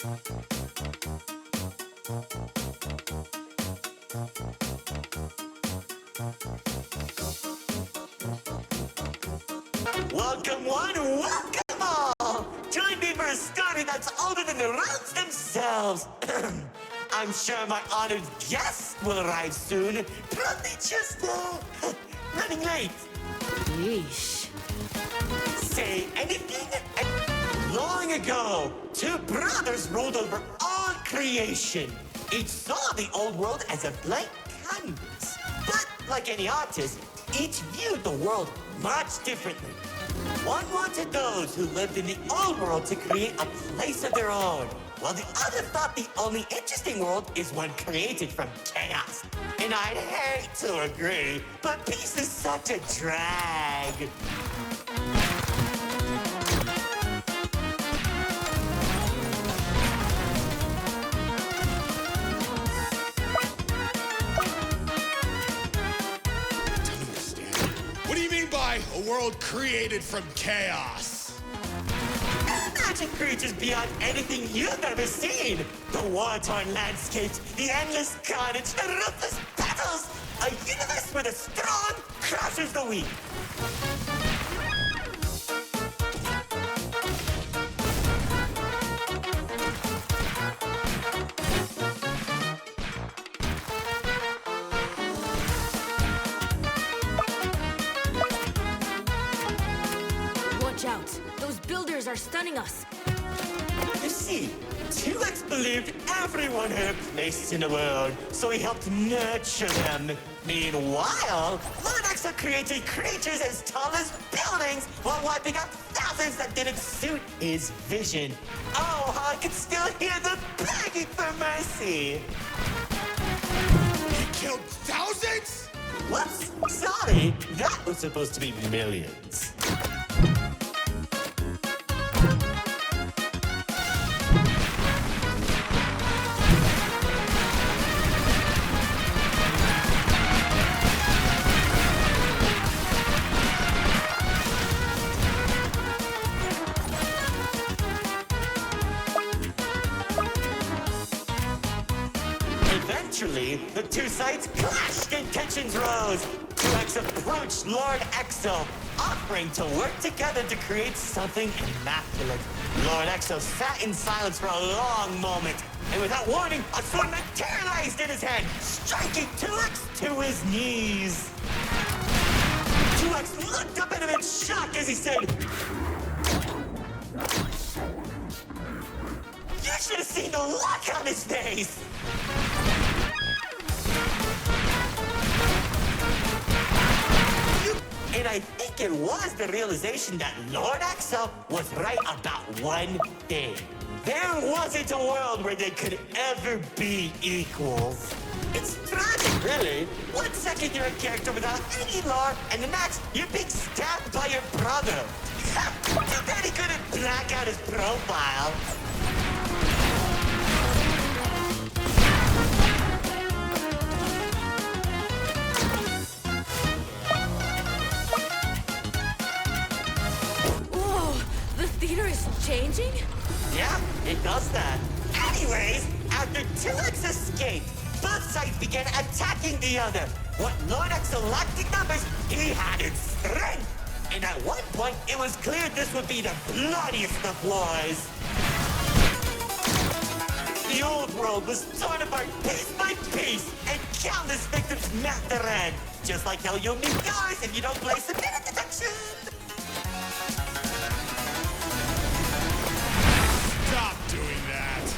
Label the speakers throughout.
Speaker 1: Welcome one, welcome all! Join me for a story that's older than the roads themselves. I'm sure my honored guests will arrive soon. Probably just, running late.
Speaker 2: Yeesh.
Speaker 1: Say anything? Long ago, two brothers ruled over all creation. Each saw the old world as a blank canvas. But like any artist, each viewed the world much differently. One wanted those who lived in the old world to create a place of their own, while the other thought the only interesting world is one created from chaos. And I'd hate to agree, but peace is such a drag.
Speaker 3: What do you mean by a world created from chaos?
Speaker 1: Imagine creatures beyond anything you've ever seen. The war-torn landscapes, the endless carnage, the ruthless battles. A universe where the strong crushes the weak.
Speaker 2: Watch out. Those builders are stunning us.
Speaker 1: You see, T-Rex believed everyone had a place in the world, so he helped nurture them. Meanwhile, Lord Exo created creatures as tall as buildings while wiping out thousands that didn't suit his vision. Oh, I can still hear them begging for mercy.
Speaker 3: He killed thousands?
Speaker 1: Whoops, sorry, that was supposed to be millions. Eventually, the two sides clashed and tensions rose. T-Rex approached Lord Exo, offering to work together to create something immaculate. Lord Exo sat in silence for a long moment, and without warning, a sword materialized in his hand, striking T-Rex to his knees. T-Rex looked up at him in shock as he said, "You should have seen the look on his face!" And I think it was the realization that Lord Exo was right about one thing. There wasn't a world where they could ever be equals. It's tragic, really. One second you're a character without any lore, and the next you're being stabbed by your brother. Too bad he couldn't black out his profile.
Speaker 2: Theater is changing?
Speaker 1: Yeah, it does that. Anyways, after T-Rex escaped, both sides began attacking the other. What Lord Exo lacked in numbers, he had in strength. And at one point, it was clear this would be the bloodiest of wars. The old world was torn apart piece by piece, and countless victims met their end. Just like how you'll meet yours if you don't place the minute detection.
Speaker 3: Stop doing that.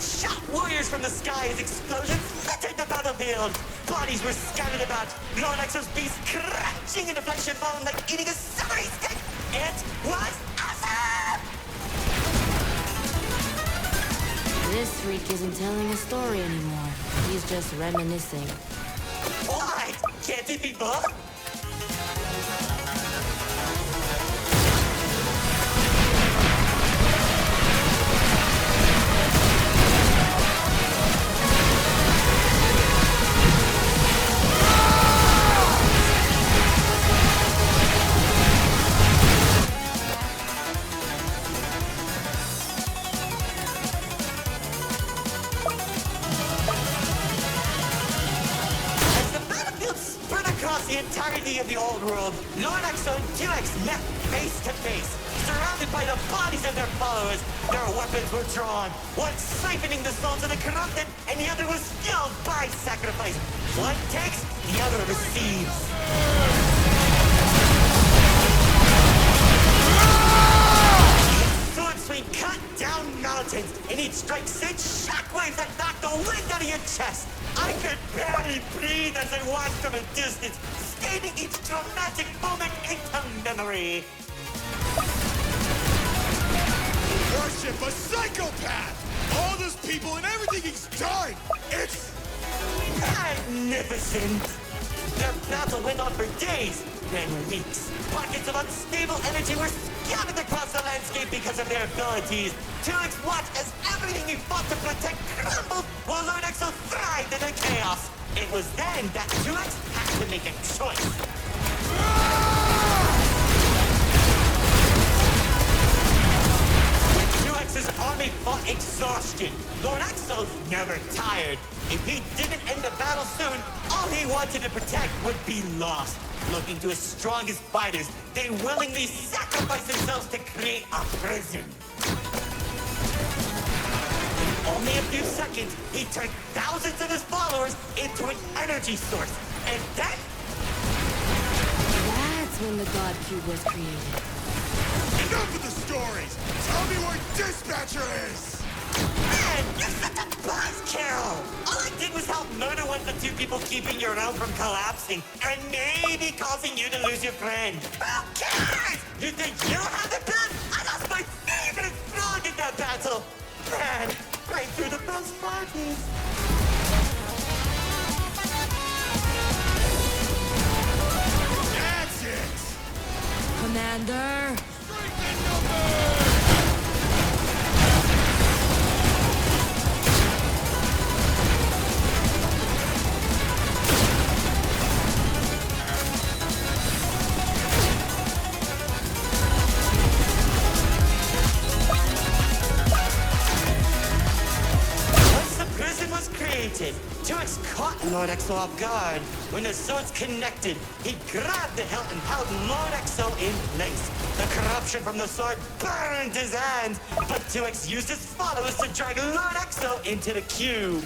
Speaker 1: Shot warriors from the sky as explosions littered the battlefield. bodies were scattered about. Lord Exo's beast crashing into flesh and bone like eating a summery stick. It was awesome!
Speaker 2: This freak isn't telling a story anymore. He's just reminiscing.
Speaker 1: What? Can't it be both? The entirety of the old world, Lord Exo and 2X met face to face, surrounded by the bodies of their followers. Their weapons were drawn, one siphoning the souls of the corrupted, and the other was killed by sacrifice. One takes, the other receives. Each sword swing cut down mountains, and each strike sent shockwaves that knocked the wind out of your chest. I could barely breathe as I watched from a distance, scanning each dramatic moment into memory.
Speaker 3: Worship a psychopath! All those people and everything he's done! It's
Speaker 1: magnificent! Their battle went on for days, then weeks. Pockets of unstable energy were scattered across the landscape because of their abilities. 2X watched as everything he fought to protect crumbled, while Lord Exo thrived in the chaos. It was then that 2X had to make a choice. When 2X's army fought exhaustion, Lord Exo's never tired. If he didn't end the battle soon, all he wanted to protect would be lost. Looking to his strongest fighters, they willingly sacrificed themselves to create a prison. In only a few seconds, he turned thousands of his followers into an energy source. And then...
Speaker 2: That's when the God Cube was created.
Speaker 3: enough of the stories! Tell me where Dispatcher is!
Speaker 1: Man, you're such a buzzkill! All I did was help murder one of the two people keeping your realm from collapsing, and maybe causing you to lose your friend. Who cares? You think you have the pen? I lost my favorite frog in that battle! Man, right through the best parties.
Speaker 3: That's it!
Speaker 2: Commander!
Speaker 3: Strengthen numbers!
Speaker 1: Created. 2X caught Lord Exo off guard. When the swords connected, he grabbed the hilt and held Lord Exo in place. The corruption from the sword burned his hands, but 2X used his followers to drag Lord Exo into the cube.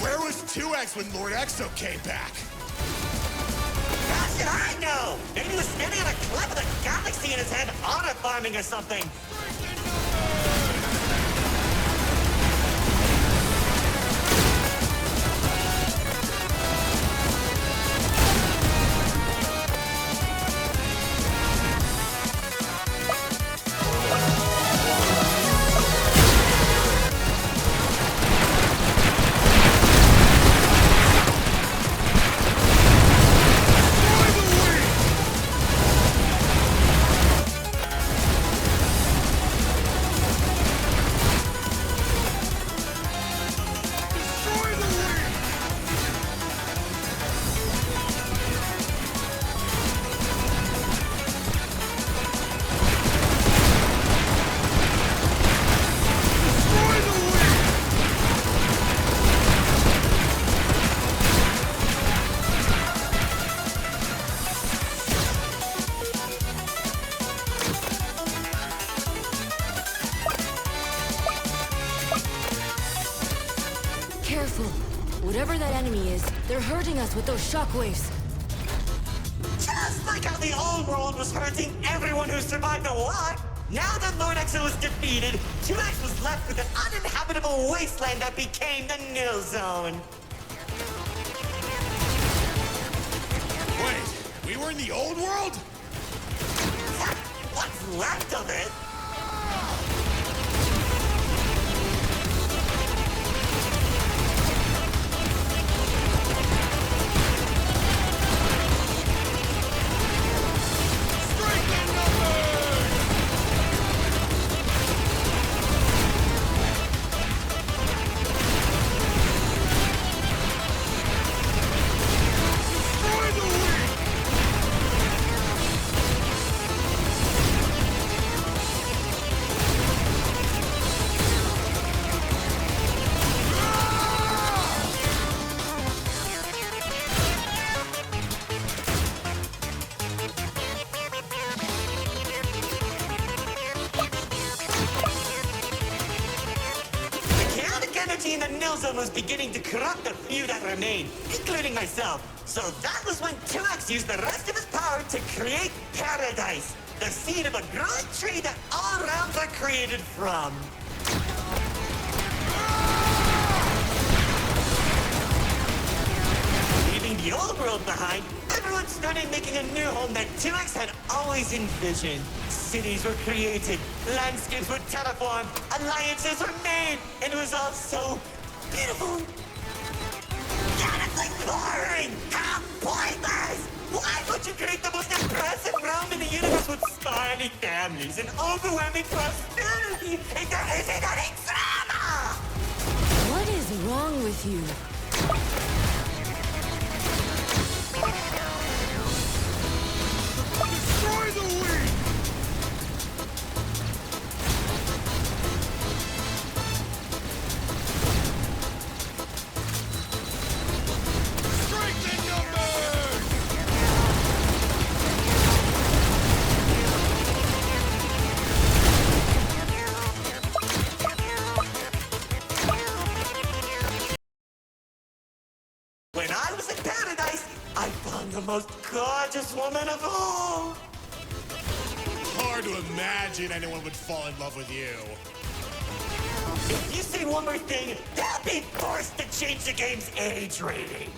Speaker 3: Where was 2X when Lord Exo came back?
Speaker 1: How should I know? Maybe he was standing on a cliff with a galaxy in his hand, honor farming or something.
Speaker 2: Careful. Whatever that enemy is, they're hurting us with those shockwaves.
Speaker 1: Just like how the old world was hurting everyone who survived the war. Now that Lord Exo was defeated, 2X was left with an uninhabited uninhabitable wasteland that became the Nil Zone.
Speaker 3: Wait, we were in the old world?
Speaker 1: What's left of it? In the Nil Zone was beginning to corrupt the few that remained, including myself. So that was when 2X used the rest of his power to create Paradise, the seed of a growing tree that all realms are created from. Leaving the old world behind, everyone started making a new home that 2X had always envisioned. Cities were created, landscapes were terraformed, alliances were made, and it was all so beautiful. God, it's like boring! How pointless! Why would you create the most impressive realm in the universe with smiling families and overwhelming prosperity if there isn't any drama?
Speaker 2: What is wrong with you?
Speaker 3: Destroy the weak!
Speaker 1: When I was in Paradise, I found the most gorgeous woman of all.
Speaker 3: Hard to imagine anyone would fall in love with you.
Speaker 1: If you say one more thing, they'll be forced to change the game's age rating.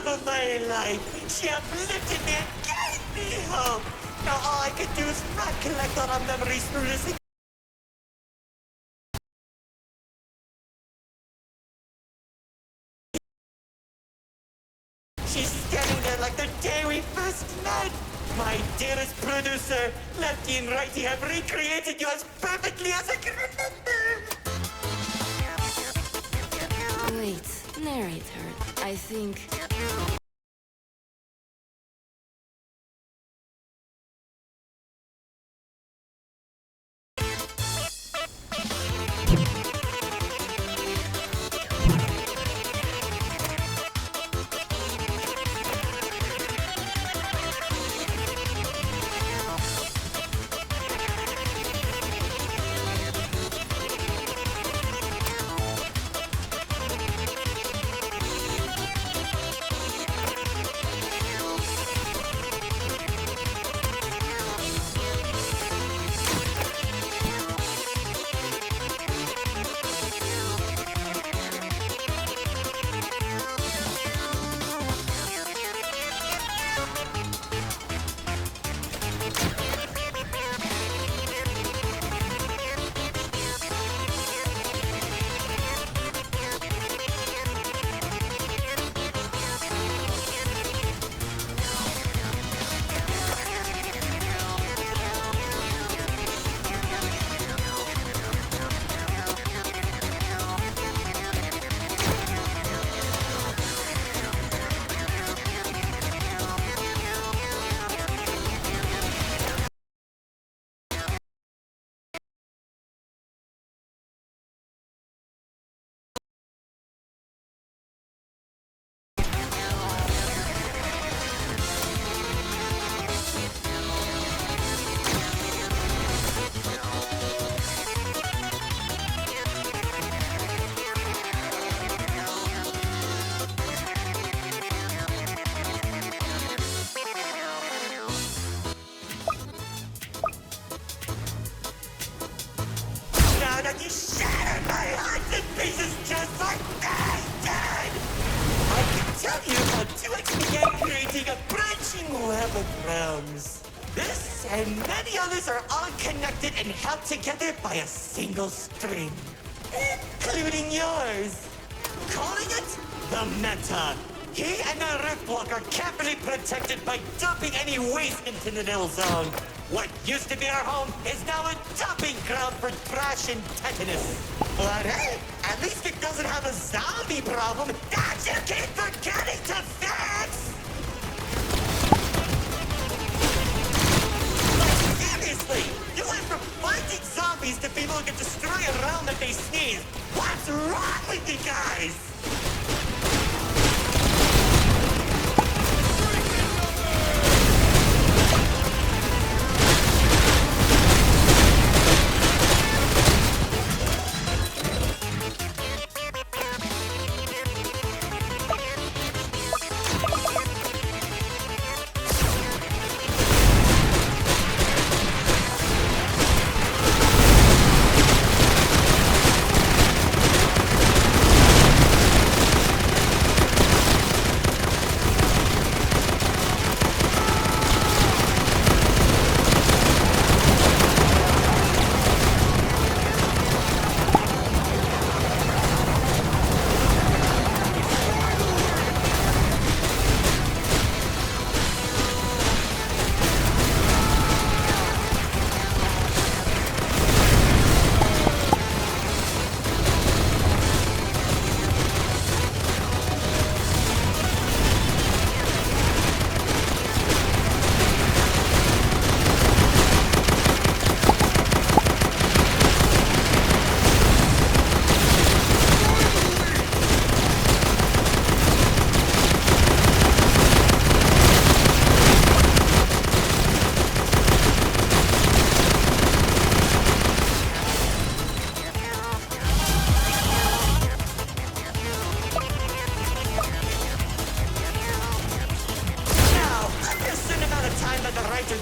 Speaker 1: Of my life. She uplifted me and gave me hope. Now all I can do is recollect all our memories through this. She's standing there like the day we first met. My dearest producer, Lefty and Righty have recreated you as perfectly as I can remember.
Speaker 2: Wait, narrator. I think...
Speaker 1: web of realms. This and many others are all connected and held together by a single string, including yours. Calling it the Meta. He and the Riftwalk are carefully protected by dumping any waste into the Nil Zone. What used to be our home is now a dumping ground for trash and tetanus. But hey, at least it doesn't have a zombie problem that you keep forgetting to fix! Like, seriously, you went from fighting zombies to people who can destroy a realm that they sneeze. What's wrong with you guys?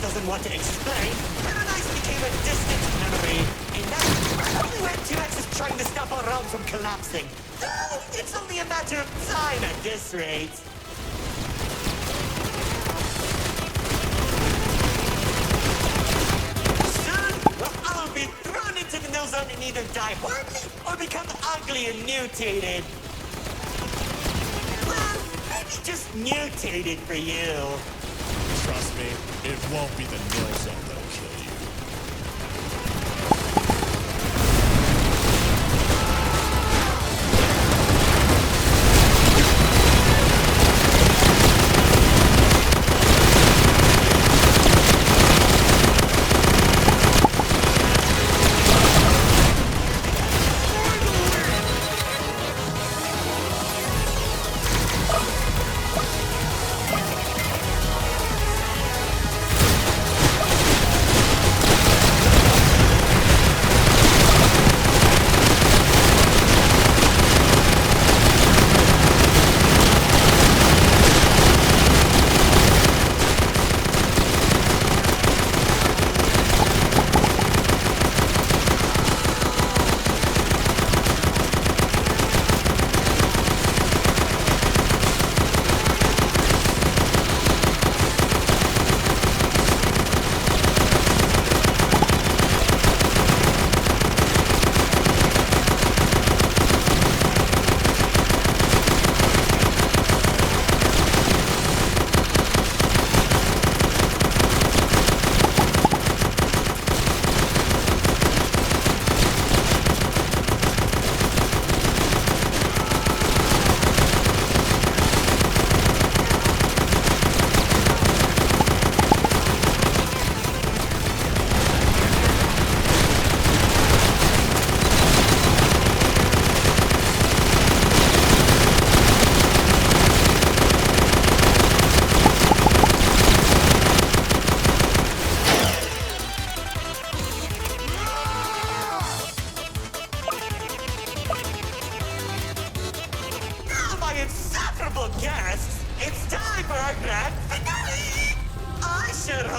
Speaker 1: Doesn't want to explain, Paradise became a distant memory. In that, only when 2X is trying to stop our realm from collapsing. Though, it's only a matter of time at this rate. Soon, we'll all be thrown into the Nil Zone and either die horribly or become ugly and mutated. Well, maybe just mutated for you.
Speaker 3: Trust me, it won't be the Nil Zone that'll kill you.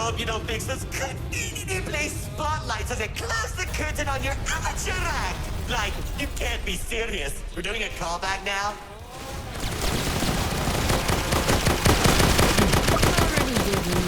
Speaker 1: hope you don't fix this conveniently placed spotlights as I close the curtain on your amateur act. Like, you can't be serious. We're doing a callback now?
Speaker 2: Already did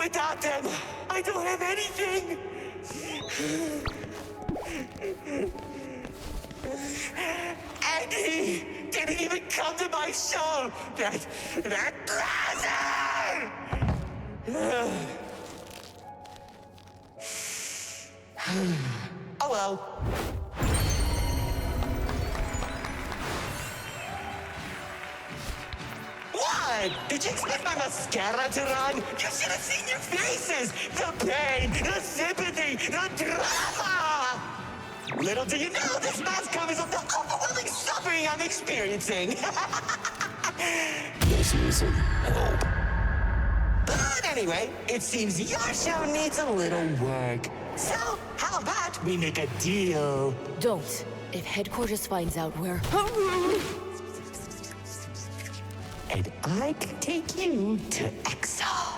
Speaker 1: Without them, I don't have anything. And he didn't even come to my show. That bastard! Oh well. What? Did you expect my mascara to run? You should have seen your faces! The pain, the sympathy, the drama! Little do you know, this mask covers up the overwhelming suffering I'm experiencing.
Speaker 4: This isn't help.
Speaker 1: But anyway, it seems your show needs a little work. So, how about we make a deal?
Speaker 2: Don't. If headquarters finds out we're...
Speaker 1: And I can take you to Exo.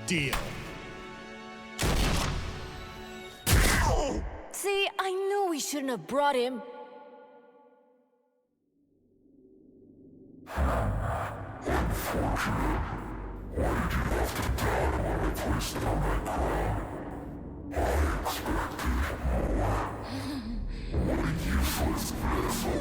Speaker 3: Deal.
Speaker 2: See, I knew we shouldn't have brought him.
Speaker 4: What a useless vessel.